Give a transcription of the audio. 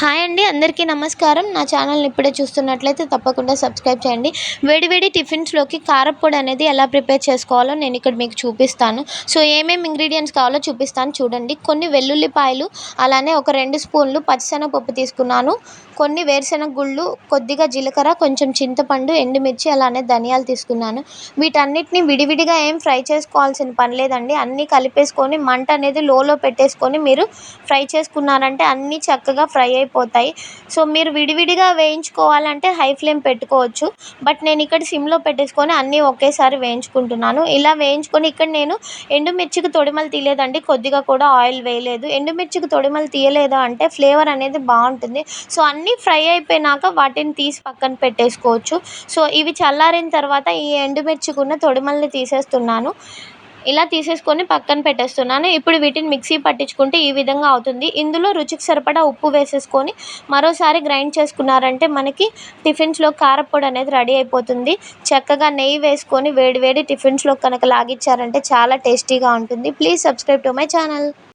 Hi అండి, అందరికీ నమస్కారం. నా ఛానల్ని ఇప్పుడే చూస్తున్నట్లయితే తప్పకుండా సబ్స్క్రైబ్ చేయండి. వేడి వేడి టిఫిన్స్లోకి కారప్పొడి అనేది ఎలా ప్రిపేర్ చేసుకోవాలో నేను ఇక్కడ మీకు చూపిస్తాను. సో ఏమేమి ఇంగ్రీడియంట్స్ కావాలో చూపిస్తాను చూడండి. కొన్ని వెల్లుల్లిపాయలు, అలానే ఒక 2 స్పూన్లు పచ్చిశనగపప్పు తీసుకున్నాను. కొన్ని వేరుశనగ గుళ్ళు, కొద్దిగా జీలకర్ర, కొంచెం చింతపండు, ఎండుమిర్చి, అలానే ధనియాలు తీసుకున్నాను. వీటన్నిటిని విడివిడిగా ఏం ఫ్రై చేసుకోవాల్సిన పని లేదండి. అన్నీ కలిపేసుకొని మంట అనేది లోలో పెట్టేసుకొని మీరు ఫ్రై చేసుకున్నారంటే అన్నీ చక్కగా ఫ్రై అయిపోతాయి. సో మీరు విడివిడిగా వేయించుకోవాలంటే హై ఫ్లేమ్ పెట్టుకోవచ్చు. బట్ నేను ఇక్కడ సిమ్లో పెట్టేసుకొని అన్నీ ఒకేసారి వేయించుకుంటున్నాను. ఇలా వేయించుకొని ఇక్కడ నేను ఎండుమిర్చికి తొడిమలు తీయలేదండి, కొద్దిగా కూడా ఆయిల్ వేయలేదు. ఎండుమిర్చికి తొడిమలు తీయలేదు అంటే ఫ్లేవర్ అనేది బాగుంటుంది. సో అన్నీ ఫ్రై అయిపోయినాక వాటిని తీసి పక్కన పెట్టేసుకోవచ్చు. సో ఇవి చల్లారిన తర్వాత ఈ ఎండుమిర్చికున్న తొడిమల్ని తీసేస్తున్నాను. ఇలా తీసేసుకొని పక్కన పెట్టేస్తున్నాను. ఇప్పుడు వీటిని మిక్సీ పట్టించుకుంటే ఈ విధంగా అవుతుంది. ఇందులో రుచికి సరిపడా ఉప్పు వేసేసుకొని మరోసారి గ్రైండ్ చేసుకున్నారంటే మనకి టిఫిన్స్లో కారప్పొడి అనేది రెడీ అయిపోతుంది. చక్కగా నెయ్యి వేసుకొని వేడి వేడి టిఫిన్స్లో కనుక లాగిచ్చారంటే చాలా టేస్టీగా ఉంటుంది. Please subscribe to my channel.